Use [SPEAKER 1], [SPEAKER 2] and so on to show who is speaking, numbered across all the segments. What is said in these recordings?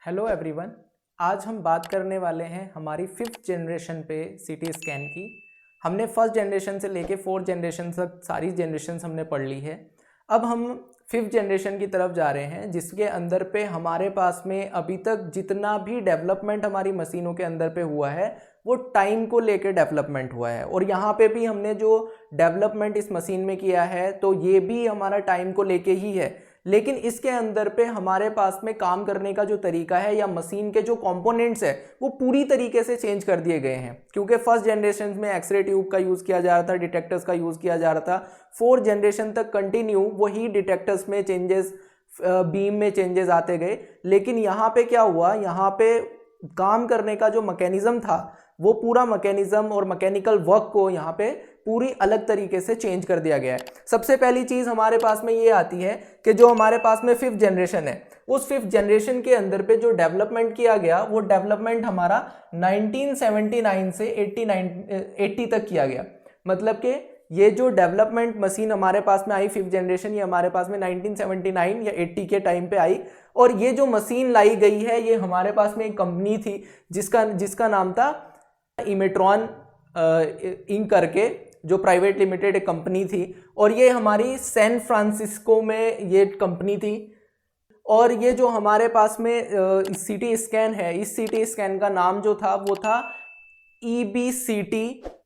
[SPEAKER 1] Hello everyone. आज हम बात करने वाले हैं हमारी 5th जनरेशन पे सीटी स्कैन की। हमने फर्स्ट जनरेशन से लेके 4th जनरेशन तक सारी जनरेशन हमने पढ़ ली है। अब हम 5th जनरेशन की तरफ जा रहे हैं, जिसके अंदर पे हमारे पास में अभी तक जितना भी डेवलपमेंट हमारी मशीनों के अंदर पे हुआ है वो टाइम को लेके डेवलपमेंट हुआ है। और यहाँ पे भी हमने जो डेवलपमेंट इस मशीन में किया है तो ये भी हमारा टाइम को लेके ही है, लेकिन इसके अंदर पे हमारे पास में काम करने का जो तरीका है या मशीन के जो कंपोनेंट्स है वो पूरी तरीके से चेंज कर दिए गए हैं। क्योंकि फर्स्ट जनरेशन में एक्सरे ट्यूब का यूज़ किया जा रहा था, डिटेक्टर्स का यूज़ किया जा रहा था, 4th जनरेशन तक कंटिन्यू वही डिटेक्टर्स में चेंजेस, बीम में चेंजेस आते गए। लेकिन यहाँ पे क्या हुआ, यहाँ पे काम करने का जो मैकेनिज्म था वो पूरा मैकेनिज्म और मैकेनिकल वर्क को यहाँ पे पूरी अलग तरीके से चेंज कर दिया गया है। सबसे पहली चीज़ हमारे पास में ये आती है कि जो हमारे पास में 5th जनरेशन है, उस 5th जनरेशन के अंदर पे जो डेवलपमेंट किया गया वो डेवलपमेंट हमारा 1979 से 80 तक किया गया। मतलब कि ये जो डेवलपमेंट मशीन हमारे पास में आई 5th जनरेशन, ये हमारे पास में 1979 या 80 के टाइम पे आई। और ये जो मशीन लाई गई है ये हमारे पास में एक कंपनी थी जिसका नाम था इमेट्रॉन इंक करके, जो प्राइवेट लिमिटेड एक कंपनी थी। और ये हमारी सैन फ्रांसिस्को में ये कंपनी थी। और ये जो हमारे पास में सीटी स्कैन है, इस सीटी स्कैन का नाम जो था वो था EBCT।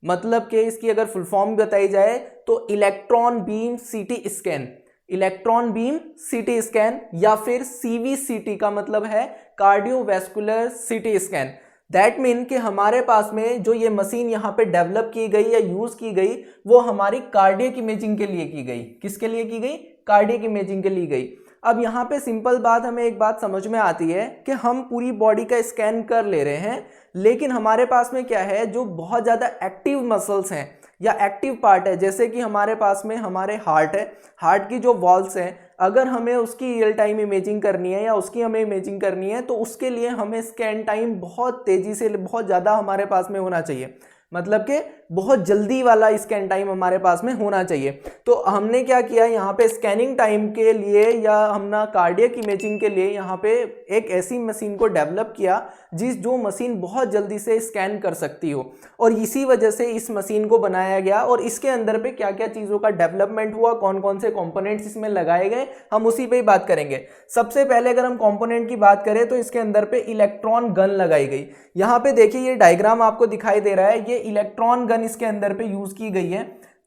[SPEAKER 1] मतलब कि इसकी अगर फुल फॉर्म बताई जाए तो electron beam CT scan, electron beam CT scan, या फिर CVCT का मतलब है cardiovascular CT scan. That mean कि हमारे पास में जो ये मशीन यहाँ पे डेवलप की गई या यूज की गई वो हमारी कार्डियक इमेजिंग के लिए की गई। किसके लिए की गई? कार्डियक इमेजिंग के लिए गई। अब यहाँ पे सिंपल बात, हमें एक बात समझ में आती है कि हम पूरी बॉडी का स्कैन कर ले रहे हैं, लेकिन हमारे पास में क्या है, जो बहुत ज़्यादा एक्टिव मसल्स हैं या एक्टिव पार्ट है, जैसे कि हमारे पास में हमारे हार्ट है, हार्ट की जो वॉल्व्स हैं, अगर हमें उसकी रियल टाइम इमेजिंग करनी है या उसकी हमें इमेजिंग करनी है तो उसके लिए हमें स्कैन टाइम बहुत तेज़ी से, बहुत ज़्यादा हमारे पास में होना चाहिए। मतलब कि बहुत जल्दी वाला स्कैन टाइम हमारे पास में होना चाहिए। तो हमने क्या किया, यहाँ पे स्कैनिंग टाइम के लिए या हमने कार्डियक इमेजिंग के लिए यहाँ पे एक ऐसी मशीन को डेवलप किया जो मशीन बहुत जल्दी से स्कैन कर सकती हो। और इसी वजह से इस मशीन को बनाया गया। और इसके अंदर पे क्या क्या चीज़ों का डेवलपमेंट हुआ, कौन कौन से कॉम्पोनेंट्स इसमें लगाए गए, हम उसी पे ही बात करेंगे। सबसे पहले अगर हम कॉम्पोनेंट की बात करें तो इसके अंदर पे इलेक्ट्रॉन गन लगाई गई। यहाँ पे देखिए ये डायग्राम आपको दिखाई दे रहा है, ये इलेक्ट्रॉन गन इसके अंदर पे यूज की गई है।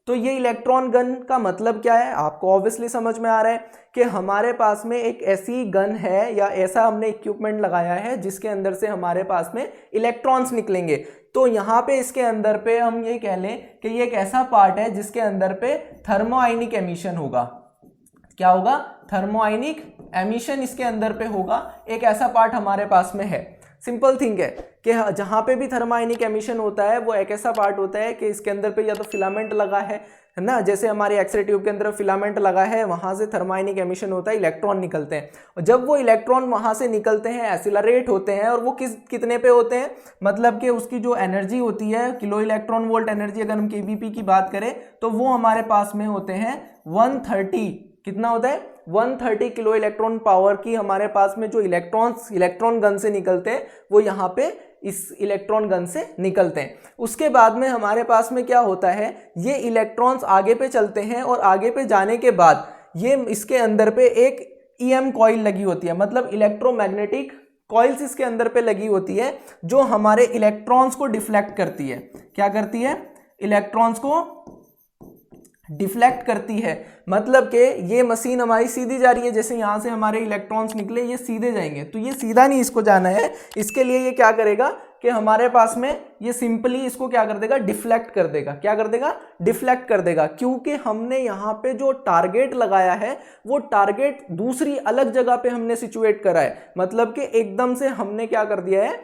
[SPEAKER 1] तो ये इलेक्ट्रॉन गन का मतलब क्या है, आपको ऑब्वियसली समझ में आ रहा है कि हमारे पास में एक ऐसी गन है या ऐसा हमने इक्विपमेंट लगाया है जिसके अंदर से हमारे पास में इलेक्ट्रॉन्स निकलेंगे। तो यहाँ पे इसके अंदर पे हम ये कह लें कि ये एक ऐसा पार्ट है जिसके अंदर पे थर्मोआयनिक एमिशन होगा। क्या होगा? थर्मोआयनिक एमिशन इसके अंदर पे होगा। एक ऐसा पार्ट हमारे पास में है। सिंपल थिंग है कि जहाँ पे भी थर्मोआयनिक एमिशन होता है वो एक ऐसा पार्ट होता है कि इसके अंदर पे या तो फिलामेंट लगा है ना, जैसे हमारे एक्सरे ट्यूब के अंदर फिलामेंट लगा है, वहाँ से थर्मोआयनिक एमिशन होता है, इलेक्ट्रॉन निकलते हैं। और जब वो इलेक्ट्रॉन वहाँ से निकलते हैं, एक्सीलरेट होते हैं, और वो कितने पे होते हैं, मतलब कि उसकी जो एनर्जी होती है, किलो इलेक्ट्रॉन वोल्ट एनर्जी, अगर हम KVP की बात करें तो वो हमारे पास में होते हैं 130। कितना होता है? 130 किलो इलेक्ट्रॉन पावर की हमारे पास में जो इलेक्ट्रॉन गन से निकलते हैं वो यहाँ पे इस इलेक्ट्रॉन गन से निकलते हैं। उसके बाद में हमारे पास में क्या होता है, ये इलेक्ट्रॉन्स आगे पे चलते हैं और आगे पे जाने के बाद ये इसके अंदर पे एक EM कॉइल लगी होती है, मतलब इलेक्ट्रोमैग्नेटिक कॉइल्स इसके अंदर पे लगी होती है जो हमारे इलेक्ट्रॉन्स को डिफ्लेक्ट करती है। क्या करती है? इलेक्ट्रॉन्स को डिफ्लेक्ट करती है। मतलब कि ये मशीन हमारी सीधी जा रही है, जैसे यहाँ से हमारे इलेक्ट्रॉन्स निकले ये सीधे जाएंगे, तो ये सीधा नहीं इसको जाना है। इसके लिए ये क्या करेगा कि हमारे पास में ये सिंपली इसको क्या कर देगा, डिफ्लेक्ट कर देगा। क्या कर देगा? डिफ्लेक्ट कर देगा, क्योंकि हमने यहाँ पे जो टारगेट लगाया है वो टारगेट दूसरी अलग जगह पे हमने सिचुएट करा है। मतलब कि एकदम से हमने क्या कर दिया है,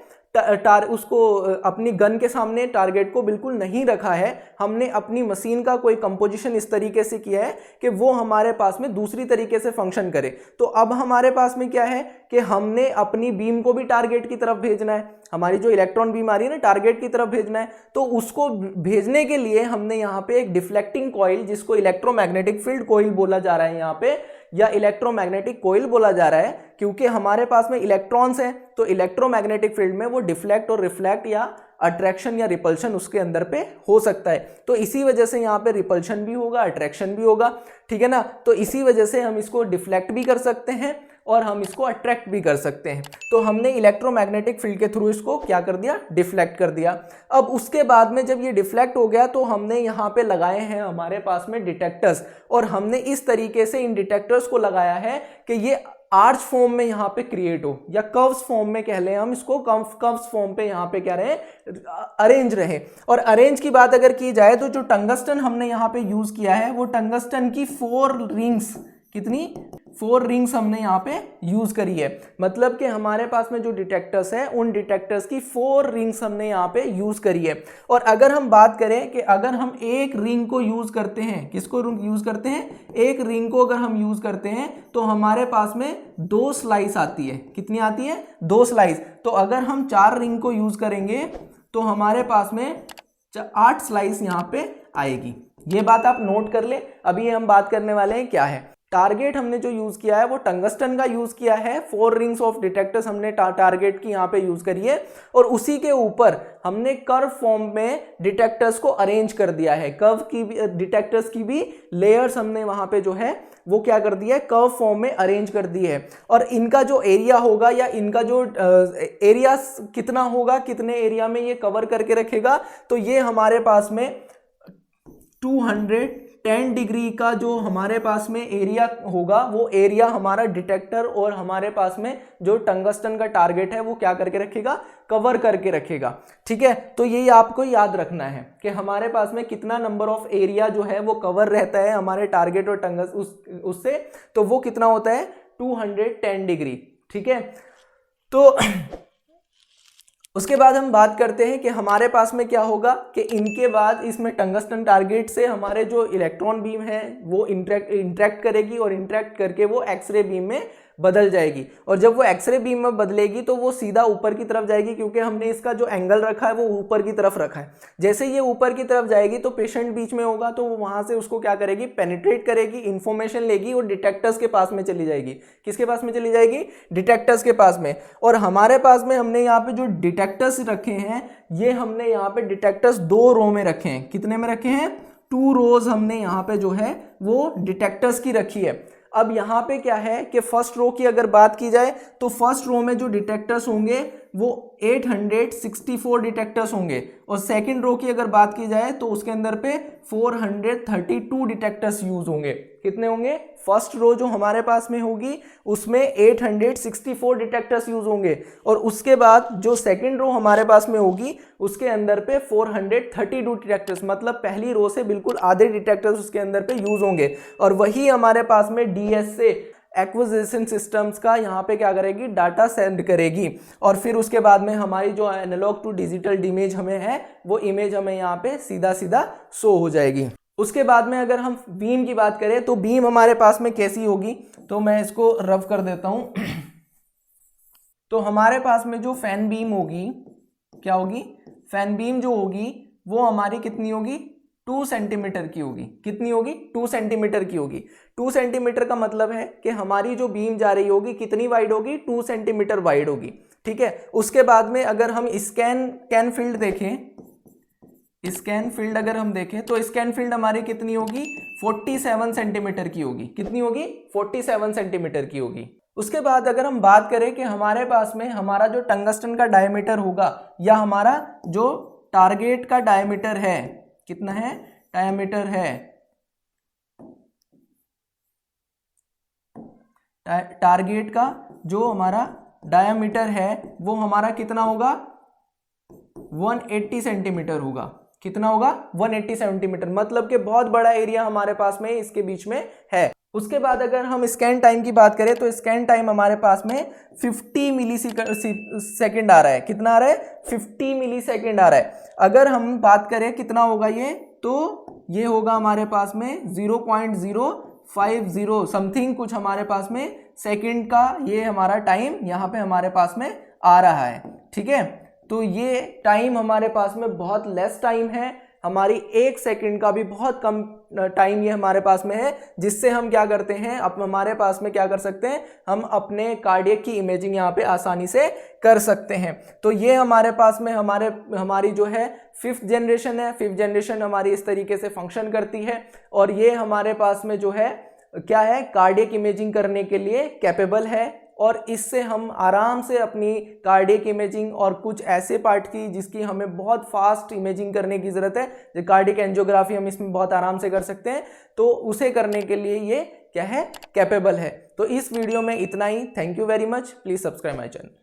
[SPEAKER 1] उसको अपनी गन के सामने टारगेट को बिल्कुल नहीं रखा है। हमने अपनी मशीन का कोई कंपोजिशन इस तरीके से किया है कि वो हमारे पास में दूसरी तरीके से फंक्शन करे। तो अब हमारे पास में क्या है कि हमने अपनी बीम को भी टारगेट की तरफ भेजना है, हमारी जो इलेक्ट्रॉन बीम आ रही है ना, टारगेट की तरफ भेजना है। तो उसको भेजने के लिए हमने यहाँ पे एक डिफ्लेक्टिंग कॉइल, जिसको इलेक्ट्रोमैग्नेटिक फील्ड कॉइल बोला जा रहा है यहाँ पे, या इलेक्ट्रोमैग्नेटिक कोइल बोला जा रहा है, क्योंकि हमारे पास में इलेक्ट्रॉन्स हैं, तो इलेक्ट्रोमैग्नेटिक फील्ड में वो डिफ्लेक्ट और रिफ्लेक्ट या अट्रैक्शन या रिपल्शन उसके अंदर पे हो सकता है। तो इसी वजह से यहाँ पे रिपल्शन भी होगा, अट्रैक्शन भी होगा, ठीक है ना। तो इसी वजह से हम इसको डिफ्लेक्ट भी कर सकते हैं और हम इसको अट्रैक्ट भी कर सकते हैं। तो हमने इलेक्ट्रोमैग्नेटिक फील्ड के थ्रू इसको क्या कर दिया, डिफ्लेक्ट कर दिया। अब उसके बाद में जब ये डिफ्लेक्ट हो गया तो हमने यहाँ पे लगाए हैं हमारे पास में डिटेक्टर्स, और हमने इस तरीके से इन डिटेक्टर्स को लगाया है कि ये आर्च फॉर्म में यहाँ पे क्रिएट हो, या कर्व्स फॉर्म में कह लें हम इसको, कर्व्स फॉर्म पे यहाँ पे क्या रहे, अरेंज रहे। और अरेंज की बात अगर की जाए तो जो टंगस्टन हमने यहाँ पे यूज किया है वो टंगस्टन की 4 रिंग्स, कितनी 4 रिंग्स हमने यहाँ पे यूज करी है। मतलब कि हमारे पास में जो डिटेक्टर्स है उन डिटेक्टर्स की 4 रिंग्स हमने यहाँ पे यूज करी है। और अगर हम बात करें कि अगर हम एक रिंग को यूज करते हैं, किसको यूज करते हैं, एक रिंग को अगर हम यूज करते हैं तो हमारे पास में 2 स्लाइस आती है। कितनी आती है, 2 स्लाइस। तो अगर हम 4 रिंग को यूज करेंगे तो हमारे पास में 8 स्लाइस यहाँ पे आएगी। ये बात आप नोट कर ले। अभी हम बात करने वाले हैं क्या है, टारगेट हमने जो यूज किया है वो टंगस्टन का यूज किया है। 4 रिंग्स ऑफ डिटेक्टर्स हमने टारगेट की यहाँ पे यूज करी है, और उसी के ऊपर हमने कर्व फॉर्म में डिटेक्टर्स को अरेंज कर दिया है। कर्व की भी, डिटेक्टर्स की भी लेयर्स हमने वहां पे जो है वो क्या कर दिया है, कर्व फॉर्म में अरेंज कर दी है। और इनका जो एरिया होगा या इनका जो एरिया कितना होगा, कितने एरिया में ये कवर करके रखेगा, तो ये हमारे पास में 210 डिग्री का जो हमारे पास में एरिया होगा, वो एरिया हमारा डिटेक्टर और हमारे पास में जो टंगस्टन का टारगेट है वो क्या करके रखेगा, कवर करके रखेगा। ठीक है, तो यही आपको याद रखना है कि हमारे पास में कितना नंबर ऑफ एरिया जो है वो कवर रहता है हमारे टारगेट और टंगस्टन उससे, तो वो कितना होता है 210 डिग्री। ठीक है, तो उसके बाद हम बात करते हैं कि हमारे पास में क्या होगा कि इनके बाद इसमें टंगस्टन टारगेट से हमारे जो इलेक्ट्रॉन बीम है वो इंटरेक्ट करेगी, और इंटरेक्ट करके वो एक्सरे बीम में बदल जाएगी। और जब वो एक्सरे बीम में बदलेगी तो वो सीधा ऊपर की तरफ जाएगी, क्योंकि हमने इसका जो एंगल रखा है वो ऊपर की तरफ रखा है। जैसे ये ऊपर की तरफ जाएगी तो पेशेंट बीच में होगा, तो वो वहां से उसको क्या करेगी, पेनिट्रेट करेगी, इंफॉर्मेशन लेगी और डिटेक्टर्स के पास में चली जाएगी। किसके पास में चली जाएगी, डिटेक्टर्स के पास में। और हमारे पास में हमने यहाँ पे जो डिटेक्टर्स रखे हैं, ये हमने यहाँ पे डिटेक्टर्स 2 रो में रखे हैं। कितने में रखे हैं, 2 रोज हमने यहाँ पे जो है वो डिटेक्टर्स की रखी है। अब यहाँ पे क्या है कि फर्स्ट रो की अगर बात की जाए तो फर्स्ट रो में जो डिटेक्टर्स होंगे वो 864 डिटेक्टर्स होंगे, और सेकंड रो की अगर बात की जाए तो उसके अंदर पे 432 डिटेक्टर्स यूज होंगे। कितने होंगे, फर्स्ट रो जो हमारे पास में होगी उसमें 864 डिटेक्टर्स यूज होंगे, और उसके बाद जो सेकंड रो हमारे पास में होगी उसके अंदर पे 432 डिटेक्टर्स, मतलब पहली रो से बिल्कुल आधे डिटेक्टर्स उसके अंदर पे यूज होंगे। और वही हमारे पास में डीएस से एक्विजिशन सिस्टम्स का यहाँ पे क्या करेगी, डाटा सेंड करेगी, और फिर उसके बाद में हमारी जो एनालॉग टू डिजिटल इमेज हमें है वो इमेज हमें यहाँ पे सीधा सीधा शो हो जाएगी। उसके बाद में अगर हम बीम की बात करें तो बीम हमारे पास में कैसी होगी, तो मैं इसको रफ कर देता हूँ। तो हमारे पास में जो फैन बीम होगी, क्या होगी, फैन बीम जो होगी वो हमारी कितनी होगी, 2 सेंटीमीटर की होगी। कितनी होगी, 2 सेंटीमीटर की होगी। 2 सेंटीमीटर का मतलब है कि हमारी जो बीम जा रही होगी कितनी वाइड होगी, 2 सेंटीमीटर वाइड होगी। ठीक है, उसके बाद में अगर हम स्कैन फील्ड देखें, स्कैन फील्ड अगर हम देखें तो स्कैन फील्ड हमारी कितनी होगी, 47 सेंटीमीटर की होगी। कितनी होगी, 47 सेंटीमीटर की होगी। उसके बाद अगर हम बात करें कि हमारे पास में हमारा जो टंगस्टन का डायमीटर होगा या हमारा जो टारगेट का डायमीटर है, कितना है, डायमीटर है, टारगेट का जो हमारा डायमीटर है वो हमारा कितना होगा, 180 सेंटीमीटर होगा। कितना होगा, 180 सेंटीमीटर, मतलब कि बहुत बड़ा एरिया हमारे पास में इसके बीच में है। उसके बाद अगर हम स्कैन टाइम की बात करें तो स्कैन टाइम हमारे पास में 50 मिली सेकेंड आ रहा है। कितना आ रहा है, 50 मिली सेकेंड आ रहा है। अगर हम बात करें कितना होगा ये, तो ये होगा हमारे पास में 0.050 समथिंग कुछ हमारे पास में सेकंड का ये हमारा टाइम यहाँ पे हमारे पास में आ रहा है। ठीक है, तो ये टाइम हमारे पास में बहुत लेस टाइम है, हमारी 1 सेकंड का भी बहुत कम टाइम ये हमारे पास में है, जिससे हम क्या करते हैं, अब हमारे पास में क्या कर सकते हैं, हम अपने कार्डियक की इमेजिंग यहाँ पे आसानी से कर सकते हैं। तो ये हमारे पास में हमारी जो है 5th जनरेशन है। 5th जनरेशन हमारी इस तरीके से फंक्शन करती है और ये हमारे पास में जो है क्या है, कार्डियक इमेजिंग करने के लिए कैपेबल है और इससे हम आराम से अपनी कार्डियक इमेजिंग और कुछ ऐसे पार्ट की जिसकी हमें बहुत फास्ट इमेजिंग करने की ज़रूरत है, जो कार्डियक एंजियोग्राफी हम इसमें बहुत आराम से कर सकते हैं, तो उसे करने के लिए ये क्या है, कैपेबल है। तो इस वीडियो में इतना ही। Thank you very much. Please subscribe my channel.